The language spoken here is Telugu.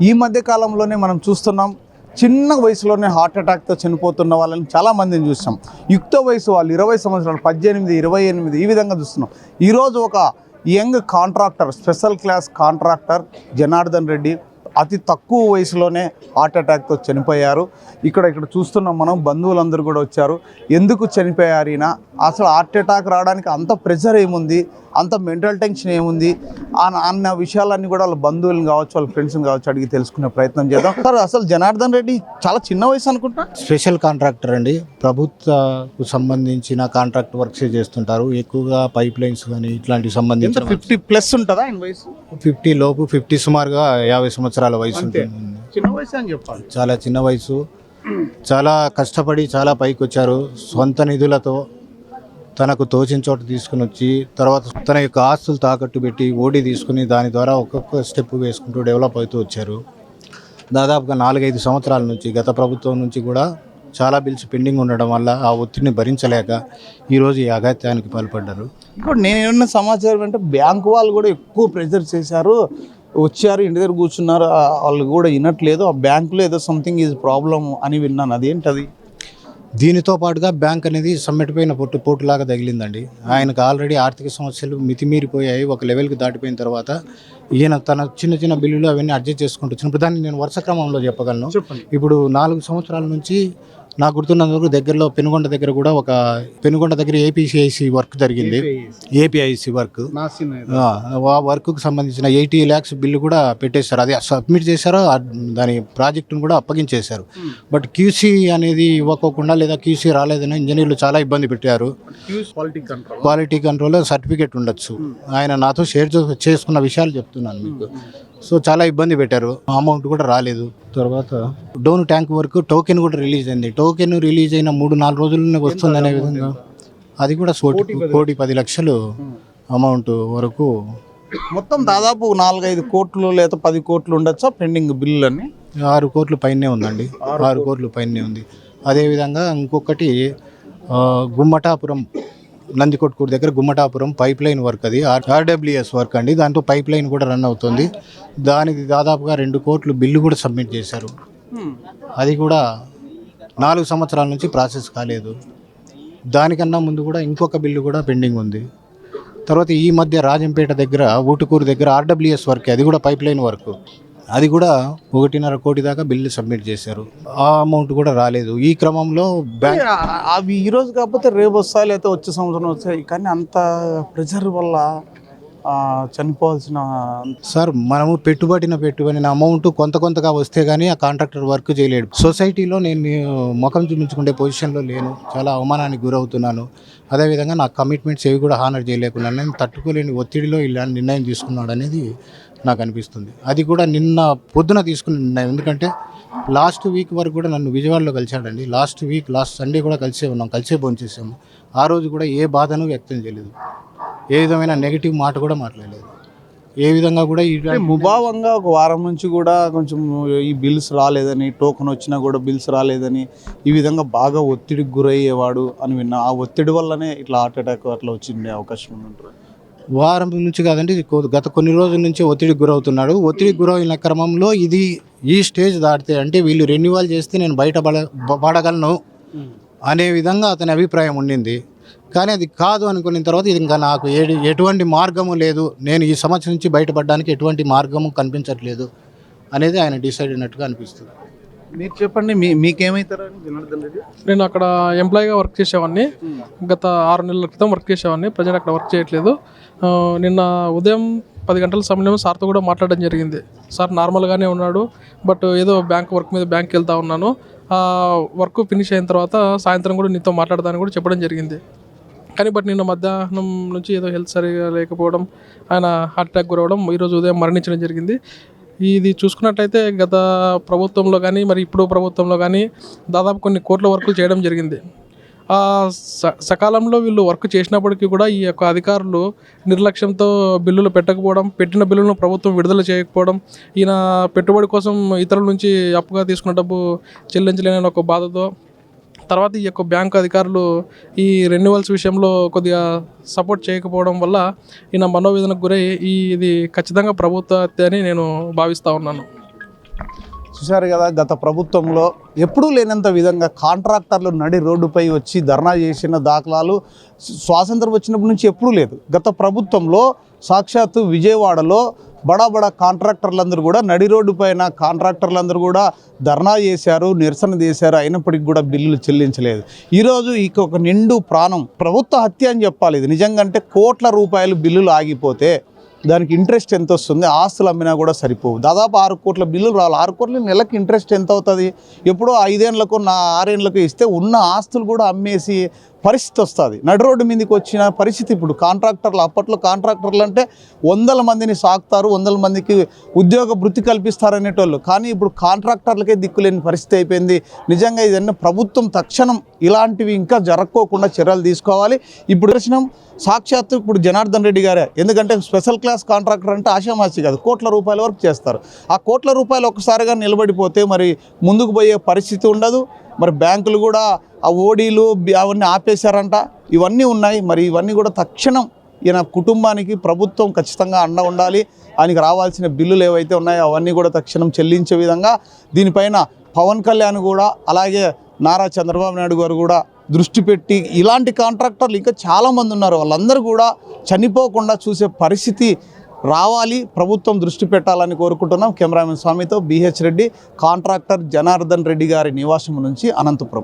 ఈ మధ్య కాలంలోనే మనం చూస్తున్నాం, చిన్న వయసులోనే హార్ట్ అటాక్తో చనిపోతున్న వాళ్ళని చాలామందిని చూస్తాం. యుక్త వయసు వాళ్ళు 20 సంవత్సరాలు, 18, 28 ఈ విధంగా చూస్తున్నాం. ఈరోజు ఒక young contractor, special class contractor Janardhan Reddy అతి తక్కువ వయసులోనే హార్ట్ అటాక్తో చనిపోయారు. ఇక్కడ చూస్తున్నాం మనం, బంధువులందరూ కూడా వచ్చారు. ఎందుకు చనిపోయారు ఈయన, అసలు హార్ట్ అటాక్ రావడానికి అంత ప్రెషర్ ఏముంది, అంత మెంటల్ టెన్షన్ ఏముంది అన్న విషయాలన్నీ కూడా వాళ్ళ బంధువులను కావచ్చు, వాళ్ళ ఫ్రెండ్స్ని కావచ్చు అడిగి తెలుసుకునే ప్రయత్నం చేద్దాం. సార్, అసలు జనార్దన్ రెడ్డి చాలా చిన్న వయసు అనుకుంటా. స్పెషల్ కాంట్రాక్టర్ అండి, ప్రభుత్వకు సంబంధించిన కాంట్రాక్ట్ వర్క్స్ చేస్తుంటారు. ఎక్కువగా పైప్ లైన్స్ కానీ ఇట్లాంటివి సంబంధించిన 50+ ఉంటుందా ఆయన వయసు? 50 లోపు, 50 సుమారుగా 50 సంవత్సరాల వయసు ఉంటుంది. చిన్న వయసు అని చెప్పాలి. చాలా చిన్న వయసు, చాలా కష్టపడి చాలా పైకి వచ్చారు. సొంత నిధులతో తనకు తోచిన చోట తీసుకుని వచ్చి, తర్వాత తన యొక్క ఆస్తులు తాకట్టు పెట్టి ఓడి తీసుకుని దాని ద్వారా ఒక్కొక్క స్టెప్ వేసుకుంటూ డెవలప్ అవుతూ వచ్చారు. దాదాపుగా 4-5 సంవత్సరాల నుంచి గత ప్రభుత్వం నుంచి కూడా చాలా బిల్స్ పెండింగ్ ఉండడం వల్ల ఆ ఒత్తిడిని భరించలేక ఈరోజు ఈ అఘాత్యానికి పాల్పడ్డారు. ఇప్పుడు నేను ఏమన్నా సమాచారం అంటే బ్యాంకు వాళ్ళు కూడా ఎక్కువ ప్రెషర్ చేశారు, వచ్చారు ఇంటి దగ్గర కూర్చున్నారు, వాళ్ళు కూడా వినట్లేదు, ఆ బ్యాంకులో ఏదో సంథింగ్ ఈజ్ ప్రాబ్లం అని విన్నాను. అదేంటది? దీనితో పాటుగా బ్యాంక్ అనేది సమ్మెటిపోయిన పోటులాగా తగిలిందండి. ఆయనకు ఆల్రెడీ ఆర్థిక సమస్యలు మితిమీరిపోయాయి. ఒక లెవెల్కి దాటిపోయిన తర్వాత ఈయన తన చిన్న చిన్న బిల్లులు అవన్నీ అడ్జస్ట్ చేసుకుంటూ వచ్చినప్పుడు దాన్ని నేను వరుస క్రమంలో చెప్పగలను. ఇప్పుడు 4 సంవత్సరాల నుంచి నాకు గుర్తున్నందుకు దగ్గరలో పెనుగొండ దగ్గర కూడా పెనుగొండ దగ్గర ఏపీసీఐసి వర్క్ జరిగింది. ఏపీఐసి వర్క్, ఆ వర్క్కు సంబంధించిన 80 lakhs బిల్లు కూడా పెట్టేశారు. అది సబ్మిట్ చేశారు, దాని ప్రాజెక్టును కూడా అప్పగించేశారు. బట్ క్యూసీ అనేది ఇవ్వకోకుండా లేదా క్యూసీ రాలేదని ఇంజనీర్లు చాలా ఇబ్బంది పెట్టారు. క్వాలిటీ కంట్రోల్ సర్టిఫికేట్ ఉండొచ్చు. ఆయన నాతో షేర్ చేసుకున్న విషయాలు చెప్తున్నాను మీకు. సో చాలా ఇబ్బంది పెట్టారు, అమౌంట్ కూడా రాలేదు. తర్వాత డౌన్ ట్యాంక్ వరకు టోకెన్ కూడా రిలీజ్ అయింది. టోకెన్ రిలీజ్ అయిన 3-4 రోజుల్లోనే వస్తుందనే విధంగా అది కూడా 1,10,00,000 అమౌంట్ వరకు. మొత్తం దాదాపు 4-5 కోట్లు లేదా 10 కోట్లు ఉండొచ్చా పెండింగ్ బిల్లు అని? 6 కోట్ల పైనే ఉందండి, 6 కోట్ల పైనే ఉంది. అదేవిధంగా ఇంకొకటి గుమ్మటాపురం, నందికొట్కూరు దగ్గర గుమ్మటాపురం పైప్ లైన్ వర్క్, అది ఆర్డబ్ల్యూఎస్ వర్క్ అండి. దాంట్లో పైప్ లైన్ కూడా రన్ అవుతుంది. దానికి దాదాపుగా 2 కోట్లు బిల్లు కూడా సబ్మిట్ చేశారు. అది కూడా 4 సంవత్సరాల నుంచి ప్రాసెస్ కాలేదు. దానికన్నా ముందు కూడా ఇంకొక బిల్లు కూడా పెండింగ్ ఉంది. తర్వాత ఈ మధ్య రాజంపేట దగ్గర, ఊటుకూరు దగ్గర ఆర్డబ్ల్యూఎస్ వర్క్, అది కూడా పైప్ లైన్ వర్క్, అది కూడా 1.5 కోటి దాకా బిల్లు సబ్మిట్ చేశారు. ఆ అమౌంట్ కూడా రాలేదు. ఈ క్రమంలో బ్యాంక్ అవి ఈరోజు కాకపోతే రేపు వస్తాయి, లేకపోతే వచ్చే సంవత్సరం వస్తాయి, కానీ అంత ప్రెషర్ వల్ల చనిపోవాల్సిన. సార్, మనము పెట్టుబడిన అమౌంట్ కొంతగా వస్తే కానీ ఆ కాంట్రాక్టర్ వర్క్ చేయలేడు. సొసైటీలో నేను ముఖం చూపించుకునే పొజిషన్లో లేను, చాలా అవమానానికి గురవుతున్నాను. అదేవిధంగా నా కమిట్మెంట్స్ ఏవి కూడా హానర్ చేయలేకున్నాను. నేను తట్టుకోలేని ఒత్తిడిలో ఇలాంటి నిర్ణయం తీసుకున్నాడు అనేది నాకు అనిపిస్తుంది. అది కూడా నిన్న పొద్దున తీసుకున్న నిర్ణయం. ఎందుకంటే లాస్ట్ వీక్ వరకు కూడా నన్ను విజయవాడలో కలిశాడండి. లాస్ట్ సండే కూడా కలిసే భోంచేసాము. ఆ రోజు కూడా ఏ బాధను వ్యక్తం చేయలేదు, ఏ విధమైన నెగిటివ్ మాట కూడా మాట్లాడలేదు. ఏ విధంగా కూడా ముభావంగా ఒక వారం నుంచి కూడా కొంచెం ఈ బిల్స్ రాలేదని, టోకెన్ వచ్చినా కూడా బిల్స్ రాలేదని, ఈ విధంగా బాగా ఒత్తిడికి గురయ్యేవాడు అని విన్నా. ఆ ఒత్తిడి వల్లనే ఇట్లా హార్ట్ అటాక్ అట్లా వచ్చిండే అవకాశం ఉందంటారు. వారం నుంచి కాదండి, గత కొన్ని రోజుల నుంచి ఒత్తిడికి గురవుతున్నాడు. ఒత్తిడికి గురైన క్రమంలో ఈ స్టేజ్ దాటితే, అంటే వీళ్ళు రెన్యువల్ చేస్తే నేను బయటపడగలను అనే విధంగా అతని అభిప్రాయం ఉండింది. కానీ అది కాదు అనుకున్న తర్వాత ఇది ఇంకా నాకు ఎటువంటి మార్గము లేదు, నేను ఈ సమస్య నుంచి బయటపడడానికి ఎటువంటి మార్గము కనిపించట్లేదు అనేది ఆయన డిసైడ్ అయినట్టుగా అనిపిస్తుంది. మీరు చెప్పండి, మీకేమవుతారని జనార్దన్ రెడ్డి? నేను అక్కడ ఎంప్లాయీగా వర్క్ చేసేవాడిని. గత 6 నెలల క్రితం వర్క్ చేసేవాడిని. ప్రజెంట్ అక్కడ వర్క్ చేయట్లేదు. నిన్న ఉదయం 10 గంటల సమయంలో సార్తో కూడా మాట్లాడడం జరిగింది. సార్ నార్మల్గానే ఉన్నాడు, బట్ ఏదో బ్యాంక్ వర్క్ మీద బ్యాంక్కి వెళ్తా ఉన్నాను, ఆ వర్క్ ఫినిష్ అయిన తర్వాత సాయంత్రం కూడా నీతో మాట్లాడదాన్ని కూడా చెప్పడం జరిగింది. కానీ బట్ నిన్న మధ్యాహ్నం నుంచి ఏదో హెల్త్ సరిగా లేకపోవడం, ఆయన హార్ట్ అటాక్ గురవడం, ఈరోజు ఉదయం మరణించడం జరిగింది. ఇది చూసుకున్నట్లయితే గత ప్రభుత్వంలో కానీ మరి ఇప్పుడు ప్రభుత్వంలో కానీ దాదాపు కొన్ని కోట్ల వర్కులు చేయడం జరిగింది. సకాలంలో వీళ్ళు వర్క్ చేసినప్పటికీ కూడా ఈ యొక్క అధికారులు నిర్లక్ష్యంతో బిల్లులు పెట్టకపోవడం, పెట్టిన బిల్లులను ప్రభుత్వం విడుదల చేయకపోవడం, ఈయన పెట్టుబడి కోసం ఇతరుల నుంచి అప్పుగా తీసుకున్న డబ్బు చెల్లించలేని ఒక బాధతో, తర్వాత ఈ యొక్క బ్యాంకు అధికారులు ఈ రెన్యువల్స్ విషయంలో కొద్దిగా సపోర్ట్ చేయకపోవడం వల్ల ఈయన మనోవేదనకు గురై ఇది ఖచ్చితంగా ప్రభుత్వ హత్య అని నేను భావిస్తూ ఉన్నాను. చూశారు కదా, గత ప్రభుత్వంలో ఎప్పుడూ లేనంత విధంగా కాంట్రాక్టర్లు నడి రోడ్డుపై వచ్చి ధర్నా చేసిన దాఖలాలు స్వాతంత్రం వచ్చినప్పటి నుంచి ఎప్పుడూ లేదు. గత ప్రభుత్వంలో సాక్షాత్తు విజయవాడలో బడా కాంట్రాక్టర్లందరూ కూడా నడి రోడ్డు పైన కాంట్రాక్టర్లందరూ కూడా ధర్నా చేశారు, నిరసన చేశారు. అయినప్పటికీ కూడా బిల్లులు చెల్లించలేదు. ఈరోజు ఒక నిండు ప్రాణం ప్రభుత్వ హత్య అని చెప్పాలి. ఇది నిజంగా అంటే కోట్ల రూపాయలు బిల్లులు ఆగిపోతే దానికి ఇంట్రెస్ట్ ఎంత వస్తుంది? ఆస్తులు అమ్మినా కూడా సరిపోవు. దాదాపు 6 కోట్ల బిల్లులు రావాలి. 6 కోట్ల నెలకి ఇంట్రెస్ట్ ఎంత అవుతుంది? ఎప్పుడో 5 ఏళ్ళకు 6 ఏళ్ళకు ఇస్తే ఉన్న ఆస్తులు కూడా అమ్మేసి పరిస్థితి వస్తుంది. నడి రోడ్డు మీదకి వచ్చిన పరిస్థితి ఇప్పుడు కాంట్రాక్టర్లు, అప్పట్లో కాంట్రాక్టర్లు అంటే 100 మందిని సాకుతారు, 100 మందికి ఉద్యోగ వృత్తి కల్పిస్తారు అనేటోళ్ళు. కానీ ఇప్పుడు కాంట్రాక్టర్లకే దిక్కులేని పరిస్థితి అయిపోయింది. నిజంగా ఇదన్నీ ప్రభుత్వం తక్షణం ఇలాంటివి ఇంకా జరగకోకుండా చర్యలు తీసుకోవాలి. ఇప్పుడు దర్శనం సాక్షాత్తు ఇప్పుడు జనార్దన్ రెడ్డి గారే. ఎందుకంటే స్పెషల్ క్లాస్ కాంట్రాక్టర్ అంటే ఆషామాషి కాదు, కోట్ల రూపాయల వరకు చేస్తారు. ఆ కోట్ల రూపాయలు ఒక్కసారిగా నిలబడిపోతే మరి ముందుకు పోయే పరిస్థితి ఉండదు. మరి బ్యాంకులు కూడా ఆ ఓడీలు అవన్నీ ఆపేశారంట. ఇవన్నీ ఉన్నాయి. మరి ఇవన్నీ కూడా తక్షణం ఈయన కుటుంబానికి ప్రభుత్వం ఖచ్చితంగా అండ ఉండాలి. ఆయనకి రావాల్సిన బిల్లులు ఏవైతే ఉన్నాయో అవన్నీ కూడా తక్షణం చెల్లించే విధంగా దీనిపైన పవన్ కళ్యాణ్ కూడా అలాగే నారా చంద్రబాబు నాయుడు గారు కూడా దృష్టి పెట్టి ఇలాంటి కాంట్రాక్టర్లు ఇంకా చాలామంది ఉన్నారు, వాళ్ళందరూ కూడా చనిపోకుండా చూసే పరిస్థితి రావాలి. ప్రభుత్వం దృష్టి పెట్టాలని కోరుకుంటున్నాం. కెమెరామెన్ స్వామితో BH రెడ్డి, కాంట్రాక్టర్ జనార్దన్ రెడ్డి గారి నివాసం నుంచి అనంతపురం.